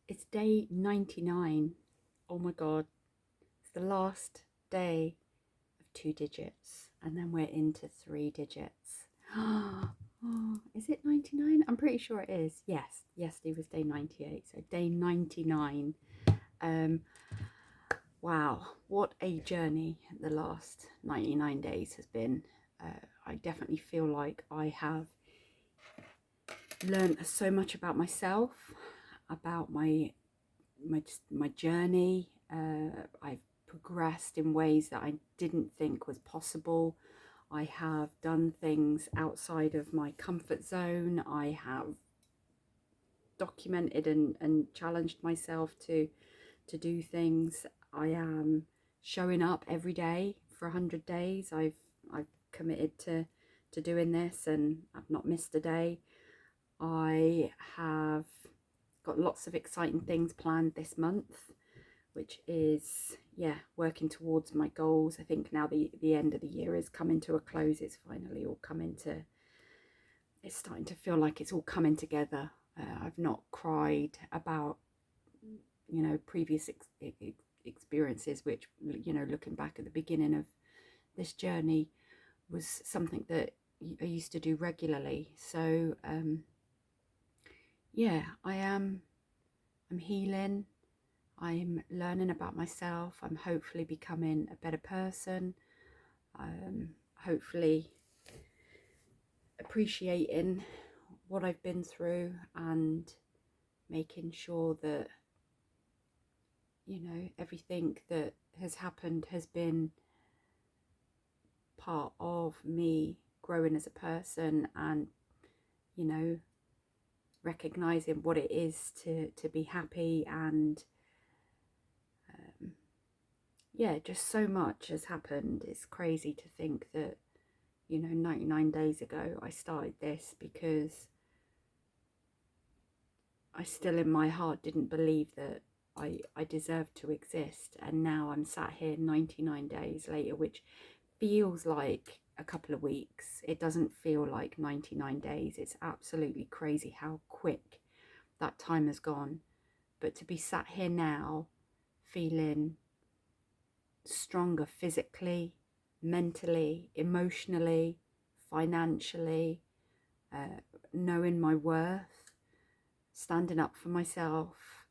It's day 99. Oh my God. It's the last day of 2 digits, and then we're into 3 digits. Oh, is it 99? I'm pretty sure it is. Yes, yesterday was day 98, so day 99. Um, wow, what a journey the last 99 days has been. I definitely feel like I have learned so much about myself, about my journey. I've progressed in ways that I didn't think was possible. I have done things outside of my comfort zone. I have documented and challenged myself to do things. I am showing up every day for 100 days. I've committed to doing this, and I've not missed a day. I have got lots of exciting things planned this month, which is, yeah, working towards my goals. I think now the end of the year is coming to a close. It's finally all coming to, it's starting to feel like it's all coming together. I've not cried about, previous experiences, which, looking back at the beginning of this journey was something that I used to do regularly. So, yeah, I'm healing. I'm learning about myself. I'm hopefully becoming a better person. Hopefully appreciating what I've been through and making sure that, everything that has happened has been part of me growing as a person, and, recognizing what it is to be happy. And yeah, just so much has happened. It's crazy to think that, 99 days ago I started this because I still in my heart didn't believe that I deserved to exist. And now I'm sat here 99 days later, which feels like a couple of weeks. It doesn't feel like 99 days. It's absolutely crazy how quick that time has gone. But to be sat here now feeling stronger physically, mentally, emotionally, financially, knowing my worth, standing up for myself,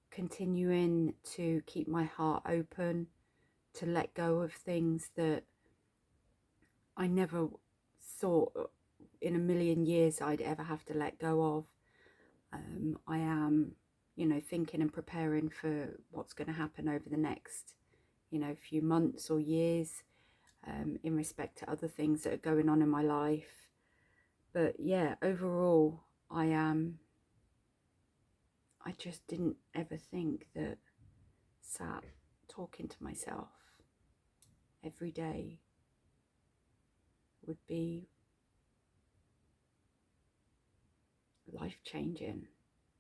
continuing to keep my heart open, to let go of things that I never thought in a million years I'd ever have to let go of. I am, thinking and preparing for what's going to happen over the next, few months or years, in respect to other things that are going on in my life. But yeah, overall, I just didn't ever think that sat talking to myself every day would be life-changing.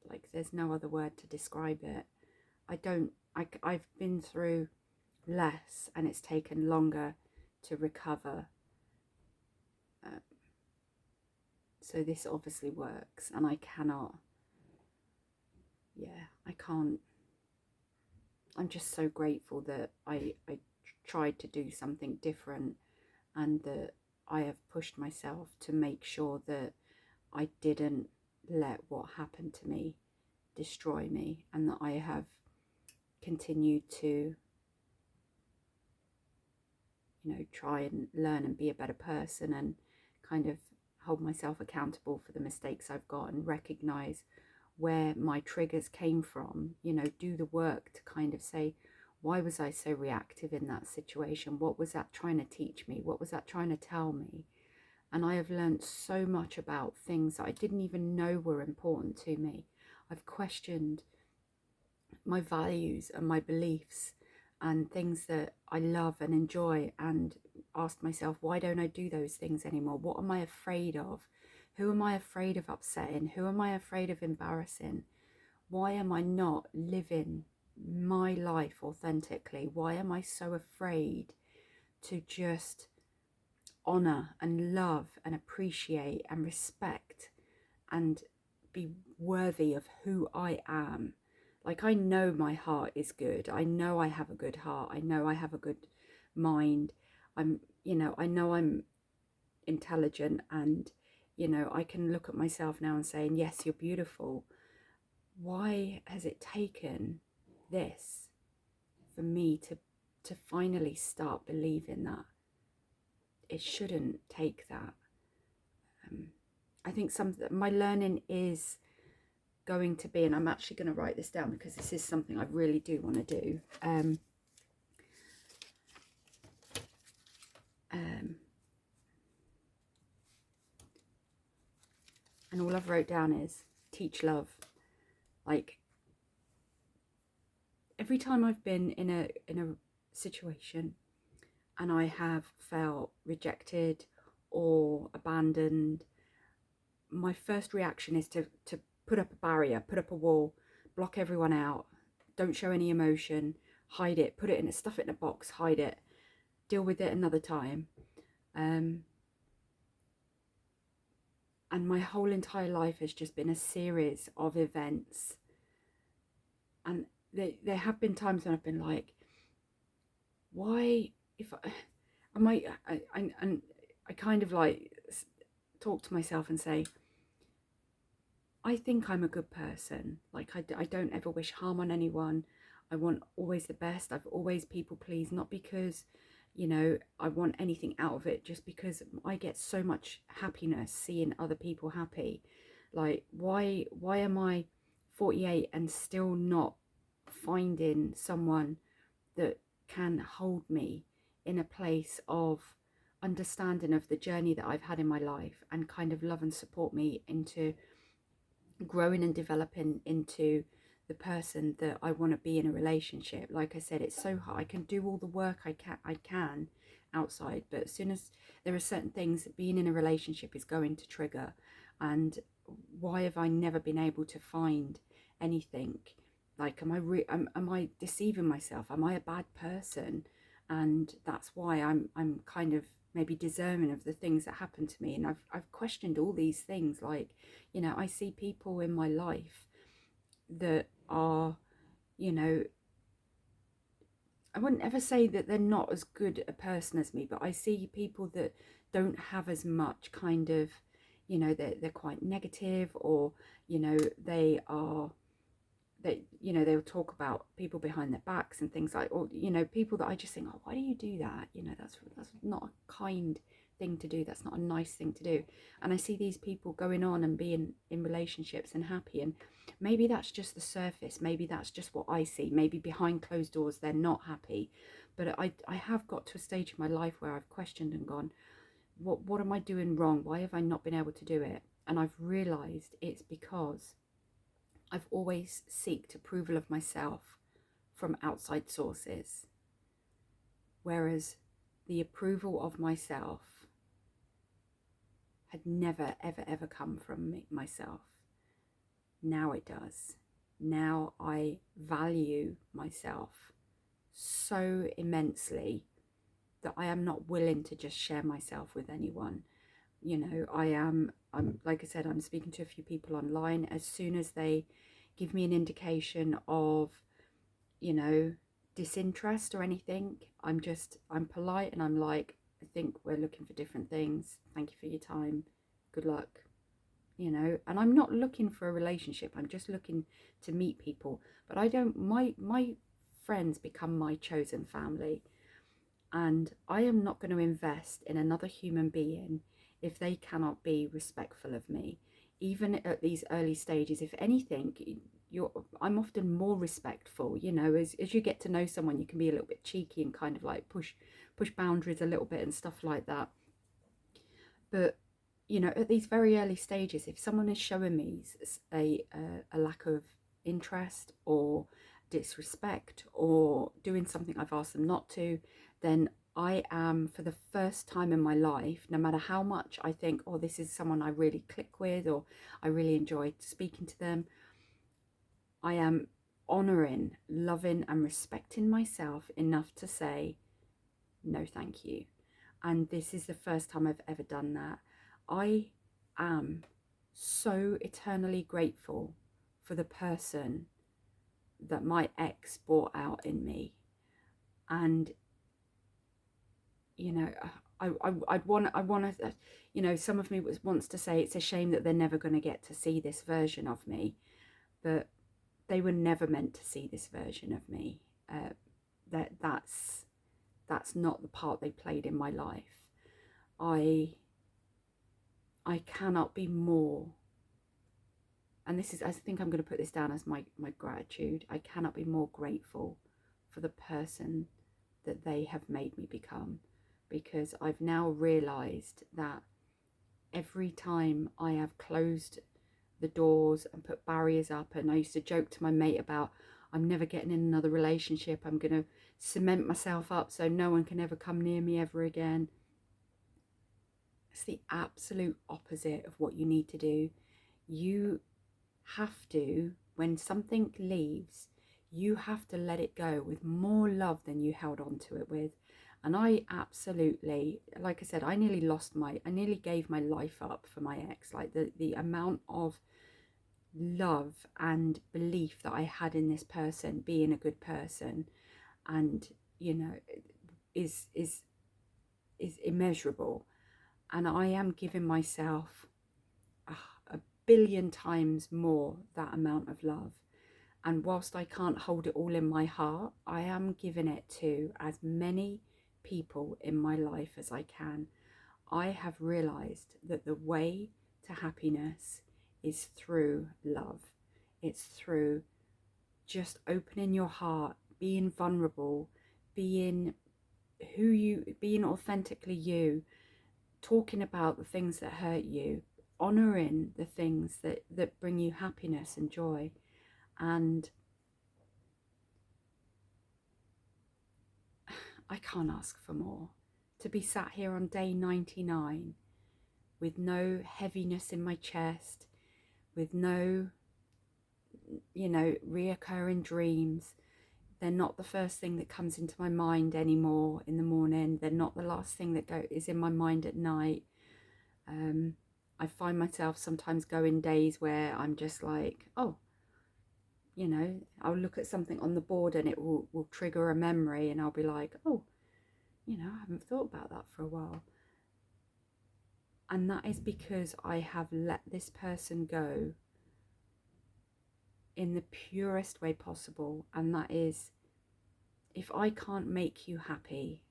Like, there's no other word to describe it. I've been through less, and it's taken longer to recover. So this obviously works, and I can't, I'm just so grateful that I tried to do something different, and that I have pushed myself to make sure that I didn't let what happened to me destroy me, and that I have continued to, try and learn and be a better person, and kind of hold myself accountable for the mistakes I've got, and recognize where my triggers came from, do the work to kind of say, why was I so reactive in that situation? What was that trying to teach me? What was that trying to tell me? And I have learned so much about things that I didn't even know were important to me. I've questioned my values and my beliefs and things that I love and enjoy, and asked myself, why don't I do those things anymore? What am I afraid of? Who am I afraid of upsetting? Who am I afraid of embarrassing? Why am I not living my life authentically? Why am I so afraid to just honor and love and appreciate and respect and be worthy of who I am. Like, I know my heart is good. I know I have a good heart. I know I have a good mind. I know I'm intelligent, and, I can look at myself now and say, yes, you're beautiful. Why has it taken this for me to finally start believing that? It shouldn't take that. I think my learning is going to be, and I'm actually going to write this down because this is something I really do want to do. And all I've wrote down is teach love. Like, every time I've been in a situation and I have felt rejected or abandoned, my first reaction is to put up a barrier, put up a wall, block everyone out, don't show any emotion, hide it, stuff it in a box, hide it, deal with it another time. And my whole entire life has just been a series of events. And there have been times when I've been like, why, and I kind of like talk to myself and say, I think I'm a good person. Like, I don't ever wish harm on anyone. I want always the best. I've always people pleased, not because, I want anything out of it, just because I get so much happiness seeing other people happy. Like, why am I 48 and still not finding someone that can hold me in a place of understanding of the journey that I've had in my life, and kind of love and support me into growing and developing into the person that I want to be in a relationship. Like I said, it's so hard. I can do all the work I can outside, but as soon as there are certain things that being in a relationship is going to trigger. And why have I never been able to find anything? Like, am I deceiving myself? Am I a bad person? And that's why I'm kind of maybe deserving of the things that happen to me. And I've questioned all these things. Like, I see people in my life that are, I wouldn't ever say that they're not as good a person as me, but I see people that don't have as much kind of, they're quite negative, or, they'll talk about people behind their backs and things like, or, people that I just think, oh, why do you do that? That's not a kind thing to do. That's not a nice thing to do. And I see these people going on and being in relationships and happy, and maybe that's just the surface. Maybe that's just what I see. Maybe behind closed doors, they're not happy. But I have got to a stage in my life where I've questioned and gone, what am I doing wrong? Why have I not been able to do it? And I've realized it's because I've always sought approval of myself from outside sources, whereas the approval of myself had never, ever, ever come from myself. Now it does. Now I value myself so immensely that I am not willing to just share myself with anyone. I'm like I said, I'm speaking to a few people online. As soon as they give me an indication of, disinterest or anything, I'm polite, and I'm like, I think we're looking for different things. Thank you for your time. Good luck. And I'm not looking for a relationship. I'm just looking to meet people. But my friends become my chosen family. And I am not going to invest in another human being if they cannot be respectful of me. Even at these early stages, if anything, I'm often more respectful. As you get to know someone, you can be a little bit cheeky and kind of like push boundaries a little bit and stuff like that. But at these very early stages, if someone is showing me a lack of interest or disrespect or doing something I've asked them not to, then I am, for the first time in my life, no matter how much I think, oh, this is someone I really click with, or I really enjoy speaking to them, I am honouring, loving and respecting myself enough to say, no, thank you. And this is the first time I've ever done that. I am so eternally grateful for the person that my ex brought out in me. And, you know, I'd want to, you know, some of me wants to say it's a shame that they're never going to get to see this version of me, but they were never meant to see this version of me. That's not the part they played in my life. I cannot be more, and this is, I think I'm going to put this down as my gratitude. I cannot be more grateful for the person that they have made me become, because I've now realized that every time I have closed the doors and put barriers up, and I used to joke to my mate about, I'm never getting in another relationship, I'm going to cement myself up so no one can ever come near me ever again. It's the absolute opposite of what you need to do. You have to, when something leaves, you have to let it go with more love than you held on to it with. And I absolutely, like I said, I nearly gave my life up for my ex. Like the amount of love and belief that I had in this person being a good person, and, you know, is immeasurable. And I am giving myself a billion times more that amount of love. And whilst I can't hold it all in my heart, I am giving it to as many people in my life as I can. I have realized that the way to happiness is through love. It's through just opening your heart, being vulnerable, being being authentically you, talking about the things that hurt you, honoring the things that bring you happiness and joy. And I can't ask for more. To be sat here on day 99 with no heaviness in my chest, with no, you know, reoccurring dreams. They're not the first thing that comes into my mind anymore in the morning. They're not the last thing that is in my mind at night. I find myself sometimes going days where I'm just like, oh, you know, I'll look at something on the board and it will trigger a memory, and I'll be like, oh, you know, I haven't thought about that for a while. And that is because I have let this person go in the purest way possible. And that is, if I can't make you happy,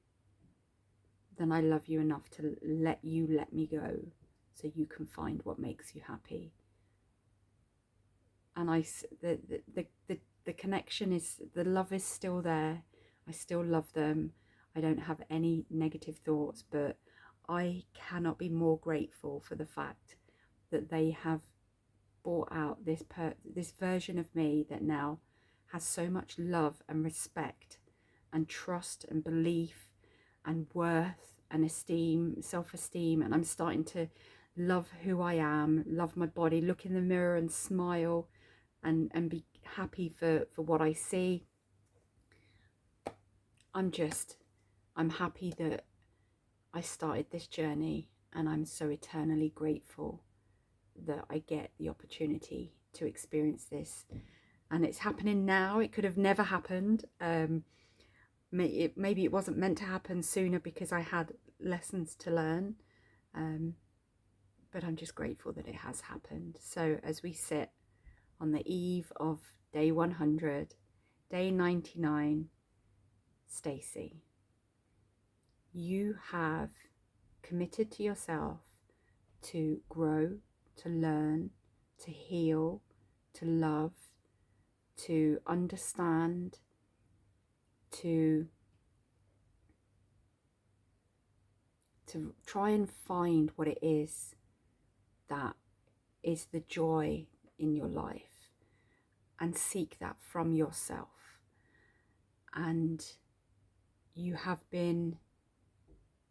then I love you enough to let you let me go so you can find what makes you happy. And the connection is, the love is still there. I still love them. I don't have any negative thoughts, but I cannot be more grateful for the fact that they have brought out this version of me that now has so much love and respect and trust and belief and worth and esteem, self-esteem. And I'm starting to love who I am, love my body, look in the mirror and smile and be happy for what I see. I'm happy that I started this journey, and I'm so eternally grateful that I get the opportunity to experience this. And it's happening now. It could have never happened. Maybe it wasn't meant to happen sooner because I had lessons to learn. But I'm just grateful that it has happened. So as we sit on the eve of day 100, day 99, Stacey, you have committed to yourself to grow, to learn, to heal, to love, to understand, to try and find what it is that is the joy in your life, and seek that from yourself. And you have been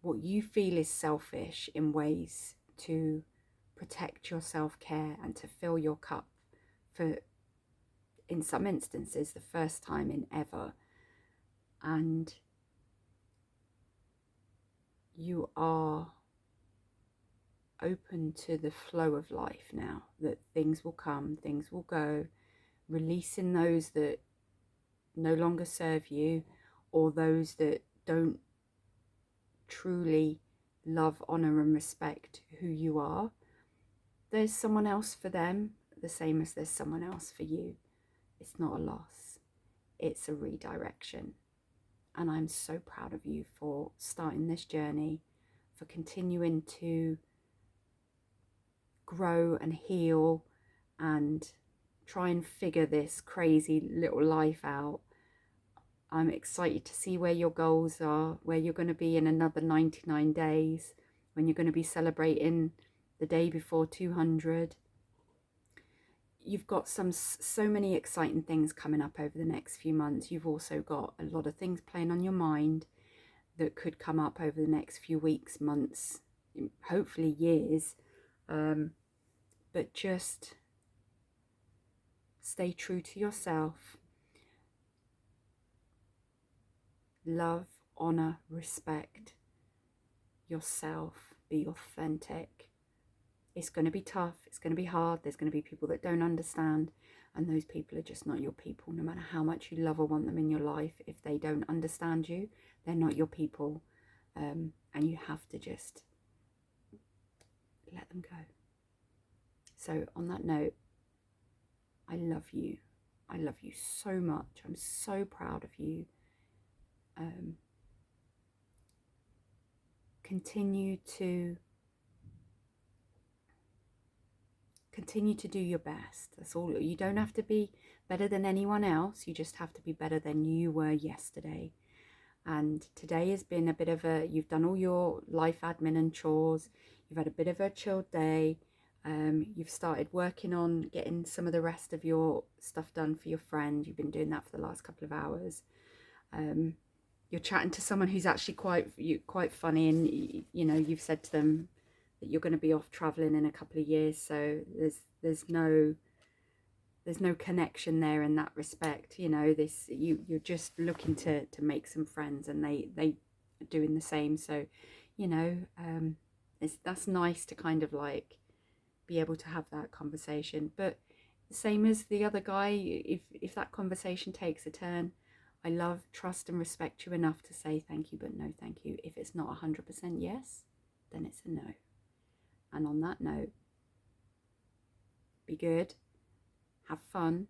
what you feel is selfish in ways to protect your self-care and to fill your cup for, in some instances, the first time in ever. And you are open to the flow of life now, that things will come, things will go, releasing those that no longer serve you, or those that don't truly love, honor, and respect who you are. There's someone else for them, the same as there's someone else for you. It's not a loss, it's a redirection. And I'm so proud of you for starting this journey, for continuing to grow and heal and try and figure this crazy little life out. I'm excited to see where your goals are, where you're going to be in another 99 days, when you're going to be celebrating the day before 200. You've got so many exciting things coming up over the next few months. You've also got a lot of things playing on your mind that could come up over the next few weeks, months, hopefully years. But just stay true to yourself. Love, honor, respect yourself. Be authentic. It's going to be tough. It's going to be hard. There's going to be people that don't understand. And those people are just not your people. No matter how much you love or want them in your life, if they don't understand you, they're not your people. And you have to just let them go. So on that note, I love you. I love you so much. I'm so proud of you. Continue to do your best. That's all. You don't have to be better than anyone else. You just have to be better than you were yesterday. And today has been a bit of you've done all your life admin and chores. You've had a bit of a chilled day. You've started working on getting some of the rest of your stuff done for your friend. You've been doing that for the last couple of hours. You're chatting to someone who's actually quite funny, and you've said to them that you're going to be off traveling in a couple of years, so there's no connection there in that respect. You're just looking to make some friends, and they are doing the same. So that's nice to kind of like be able to have that conversation. But same as the other guy, if that conversation takes a turn, I love, trust and respect you enough to say thank you, but no thank you. If it's not 100% yes, then it's a no. And on that note, be good, have fun,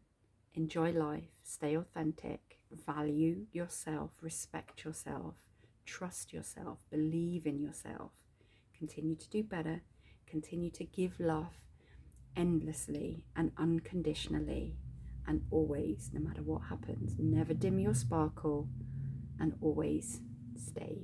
enjoy life, stay authentic, value yourself, respect yourself, trust yourself, believe in yourself, continue to do better, continue to give love endlessly and unconditionally, and always, no matter what happens, never dim your sparkle, and always stay